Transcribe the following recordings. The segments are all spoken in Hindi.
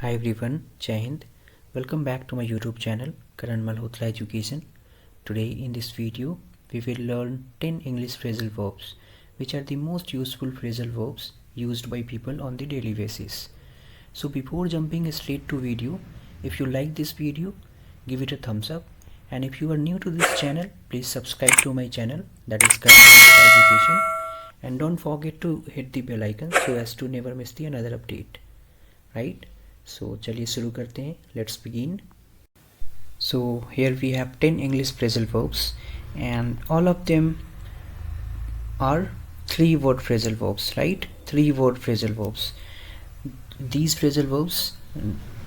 Hi everyone, Jai Hind. Welcome back to my YouTube channel, Karan Malhotra Education. Today in this video, we will learn 10 English phrasal verbs, which are the most useful phrasal verbs used by people on the daily basis. So before jumping straight to video, if you like this video, give it a thumbs up. And if you are new to this channel, please subscribe to my channel, that is Karan Malhotra Education. And don't forget to hit the bell icon so as to never miss the another update. Right? So चलिए शुरू करते हैं. Let's begin. So here we have 10 English phrasal verbs and all of them are 3-word phrasal verbs, right? 3-word phrasal verbs. These phrasal verbs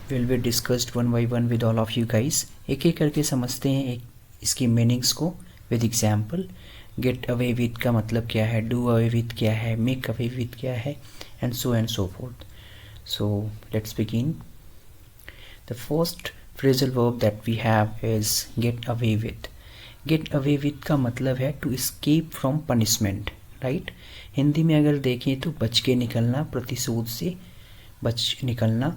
will be discussed one by one with all of you guys. एक एक करके समझते हैं इसकी मीनिंग्स को with example. Get away with का मतलब क्या है, do away with क्या है, make away with क्या है, and so forth. So let's begin. The first phrasal verb that we have is get away with. Get away with का मतलब है to escape from punishment, right? Hindi में अगर देखें तो बच के निकलना, प्रतिशोध से बच निकलना.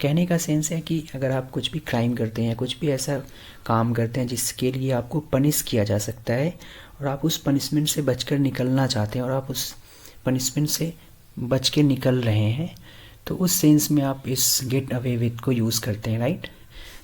कहने का सेंस है कि अगर आप कुछ भी क्राइम करते हैं, कुछ भी ऐसा काम करते हैं जिसके लिए आपको पनिश किया जा सकता है और आप उस पनिशमेंट से बचकर निकलना चाहते हैं और आप उस पनिशमेंट से बच के निकल रहे हैं, तो उस सेंस में आप इस गेट अवे विथ को यूज़ करते हैं, राइट?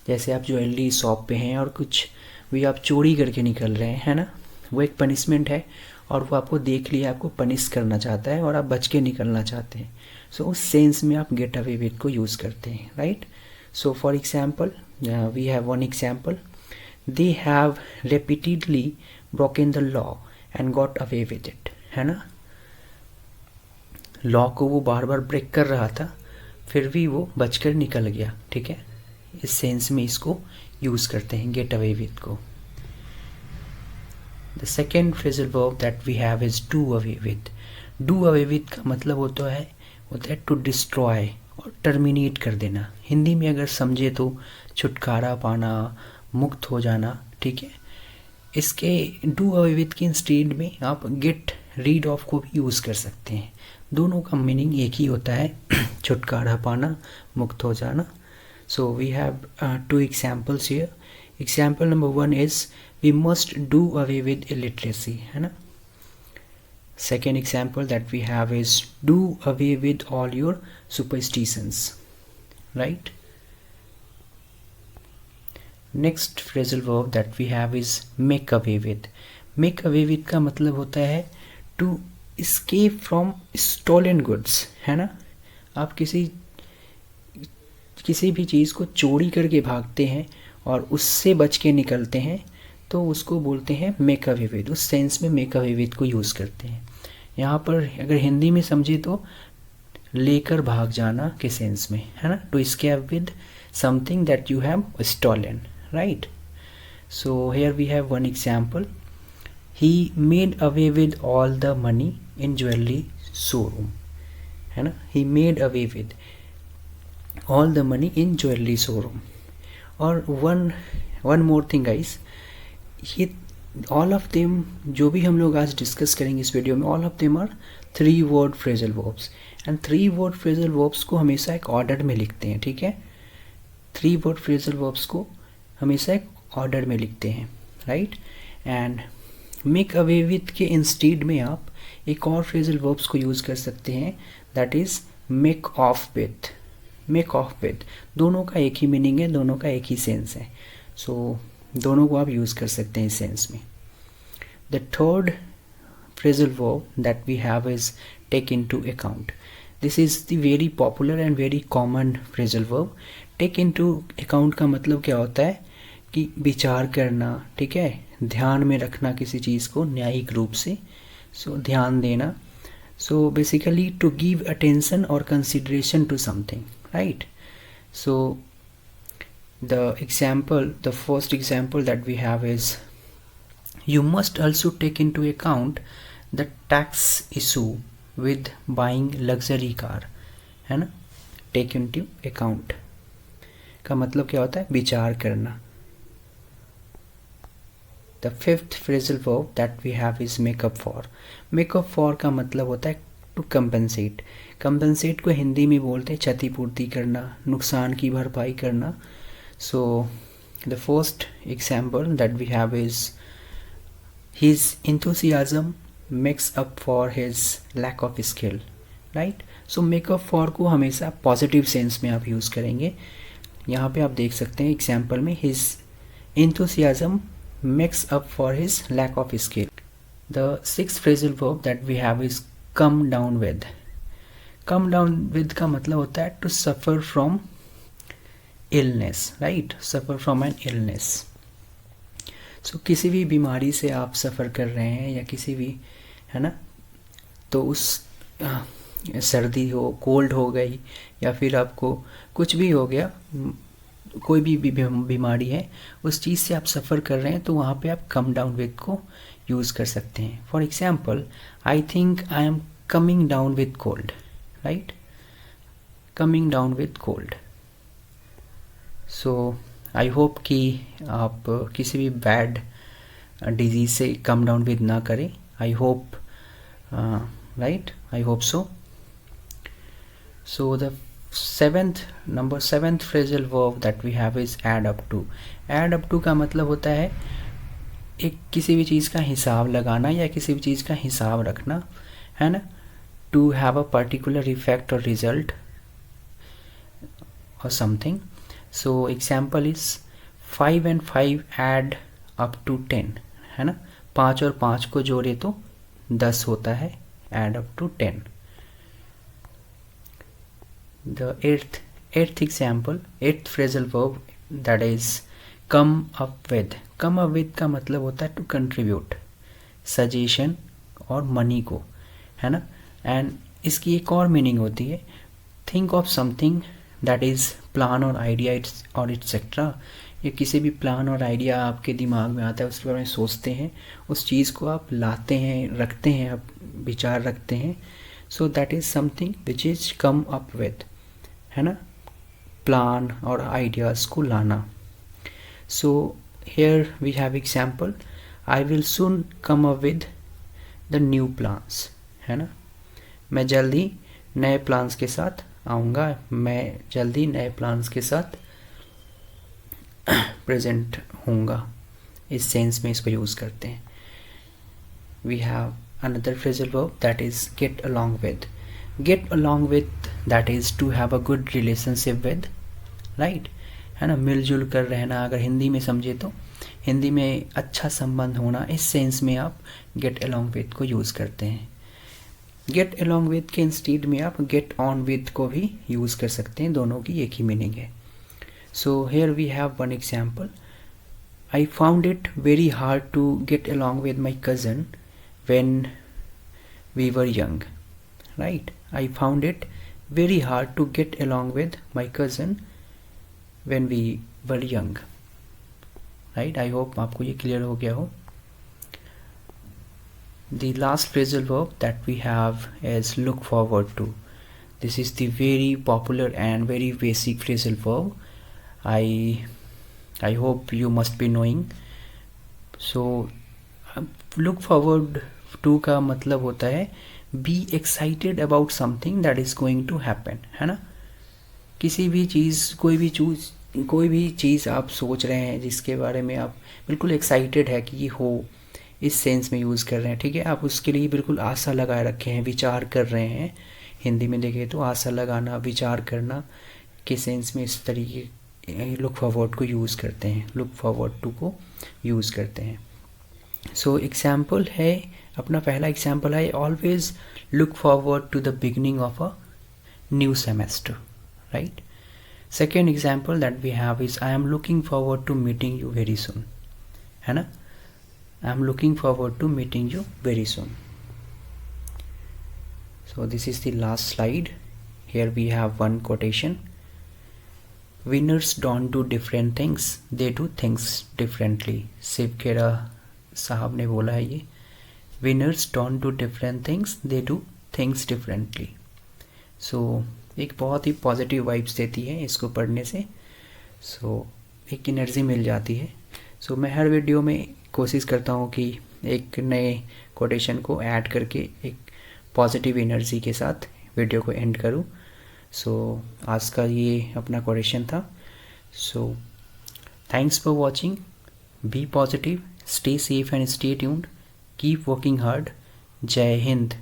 जैसे आप ज्वेलरी शॉप पे हैं और कुछ भी आप चोरी करके निकल रहे हैं, है ना? वो एक पनिशमेंट है और वो आपको देख लिया, आपको पनिश करना चाहता है और आप बच के निकलना चाहते हैं. सो उस सेंस में आप गेट अवे विथ को यूज़ करते हैं, right? So for example we have one example. They have repeatedly broken the law and got away with it, है ना? लॉ को वो बार बार ब्रेक कर रहा था, फिर भी वो बचकर निकल गया, ठीक है? इस सेंस में इसको यूज़ करते हैं गेट अवे विथ को. The second phrasal verb that we have is do away with. Do away with का मतलब होता है टू डिस्ट्रॉय और टर्मिनेट कर देना. हिंदी में अगर समझे तो छुटकारा पाना, मुक्त हो जाना, ठीक है? इसके डू अवे विथ के इंस्टेड में आप गेट रीड ऑफ को भी यूज़ कर सकते हैं. दोनों का मीनिंग एक ही होता है, छुटकारा पाना, मुक्त हो जाना. So we have 2 examples here. Example number 1 is we must do away with illiteracy, है ना? Second example that we have is do away with all your superstitions, right? Next phrasal verb that we have is make away with. Make away with का मतलब होता है to escape from stolen goods, है ना? आप किसी भी चीज़ को चोरी करके भागते हैं और उससे बच के निकलते हैं, तो उसको बोलते हैं मेक अवे विद. उस सेंस में मेक अवे विद को यूज़ करते हैं. यहाँ पर अगर हिंदी में समझे तो लेकर भाग जाना के सेंस में, है ना? To escape with something that you have stolen, right? So here we have one example. He made away with all the money in jewelry showroom, है ना? He made away with all the money in jewelry showroom. और one more thing guys, ये all of them जो भी हम लोग आज डिस्कस करेंगे इस वीडियो में, all of them are 3-word phrasal verbs. and 3-word phrasal verbs को हमेशा एक ऑर्डर में लिखते हैं, ठीक है? 3-word phrasal verbs को हमेशा एक ऑर्डर में लिखते हैं, right? And make away with के इंस्टेड में आप एक और फ्रेजल वर्ब्स को यूज़ कर सकते हैं, that is make of with. Make of with दोनों का एक ही मीनिंग है, दोनों का एक ही सेंस है. सो दोनों को आप यूज़ कर सकते हैं इस सेंस में. The third phrasal verb that we have is take into account. This is the very popular and very common phrasal verb. Take into account का मतलब क्या होता है कि विचार करना, ठीक है? ध्यान में रखना किसी चीज़ को न्यायिक रूप से, सो ध्यान देना. So basically to give attention और consideration to something, right? So the first example that we have is you must also take into account the tax issue with buying luxury car, है ना? take into account का मतलब क्या होता है? विचार करना. The fifth phrasal verb that we have is make up for. Make up for का मतलब होता है टू कंपनसेट। कंपनसेट को हिंदी में बोलते हैं क्षतिपूर्ति करना, नुकसान की भरपाई करना। So the first example that we have is his enthusiasm makes up for his lack of skill, right? so make up for को हमेशा पॉजिटिव सेंस में आप यूज़ करेंगे। यहाँ पे आप देख सकते हैं एग्जाम्पल में his enthusiasm makes up for his lack of skill. The sixth phrasal verb that we have is come down with. come down with का मतलब होता है to suffer from illness, right? suffer from an illness. सो किसी भी बीमारी से आप सफ़र कर रहे हैं या किसी भी, है ना, तो उस सर्दी हो, कोल्ड हो गई, या फिर आपको कुछ भी हो गया, कोई भी बीमारी है, उस चीज़ से आप सफ़र कर रहे हैं, तो वहाँ पे आप कम डाउन विद को यूज़ कर सकते हैं। For example, I think I am coming down with cold, right? Coming down with cold. So I hope कि आप किसी भी बैड डिजीज़ से कम डाउन विद ना करें। I hope, right, I hope so. So the number seventh phrasal verb that we have is add up to. Add up to का मतलब होता है एक किसी भी चीज़ का हिसाब लगाना या किसी भी चीज़ का हिसाब रखना, है ना, to have a particular effect और रिजल्ट और something. So example is 5 and 5 add up to 10, है ना, 5 और 5 को जोड़े तो 10 होता है, add up to 10. The eighth example, eighth phrasal verb that is come up with. come up with का मतलब होता है to contribute, suggestion और money को, है ना, and इसकी एक और मीनिंग होती है think of something that is plan और आइडिया और एट्सेट्रा। ये किसी भी प्लान और आइडिया आपके दिमाग में आता है, उसके बारे में सोचते हैं, उस चीज़ को आप लाते हैं, रखते हैं, आप विचार रखते हैं। So that is something which is come up with, है ना, प्लान और आइडियाज़ को लाना। So here we have example, I will soon come up with the new plans, है ना, मैं जल्दी नए प्लान्स के साथ आऊँगा, मैं जल्दी नए प्लान्स के साथ प्रेजेंट होऊंगा, इस सेंस में इसको यूज़ करते हैं। We have another phrasal verb that is get along with. Get along with that is to have a good relationship with, right, है ना, मिलजुल कर रहना। अगर हिंदी में समझे तो हिंदी में अच्छा संबंध होना, इस सेंस में आप गेट अलोंग विद को यूज़ करते हैं। गेट अलोंग विद के इंस्टीड में आप गेट ऑन विद को भी यूज़ कर सकते हैं, दोनों की एक ही मीनिंग है। So here we have one example, I found it very hard to get along with my cousin when we were young, right, I found it very hard to get along with my cousin when we were young, right. I hope आपको ये क्लियर हो गया हो। The last phrasal verb that we have is look forward to. This is the very popular and very basic phrasal verb. I hope you must be knowing. So look forward to का मतलब होता है be excited about something that is going to happen, है ना, किसी भी चीज़, कोई भी चीज़ आप सोच रहे हैं जिसके बारे में आप बिल्कुल एक्साइटेड है कि ये हो, इस सेंस में यूज़ कर रहे हैं, ठीक है, आप उसके लिए बिल्कुल आशा लगाए रखे हैं, विचार कर रहे हैं। हिंदी में देखें तो आशा लगाना, विचार करना के सेंस में इस तरीके लुक फॉरवर्ड को यूज़ करते हैं, लुक फॉरवर्ड टू को यूज़ करते हैं। सो एग्जाम्पल है, अपना पहला एग्जाम्पल है, always look forward to the beginning of a new semester, right. Second example that we have is I am looking forward to meeting you very soon, है ना, I am looking forward to meeting you very soon. So this is the last slide. Here we have one quotation. Winners don't do different things, they do things differently. Shiv खेरा साहब ने बोला है ये, Winners don't do different things, they do things differently. So एक बहुत ही पॉजिटिव वाइब्स देती है इसको पढ़ने से, सो एक एनर्जी मिल जाती है। सो मैं हर वीडियो में कोशिश करता हूँ कि एक नए कोटेशन को ऐड करके एक पॉजिटिव एनर्जी के साथ वीडियो को एंड करूँ। सो आज का ये अपना क्वेश्चन था। So thanks for watching, be positive, stay safe and stay tuned, keep working hard. Jai Hind.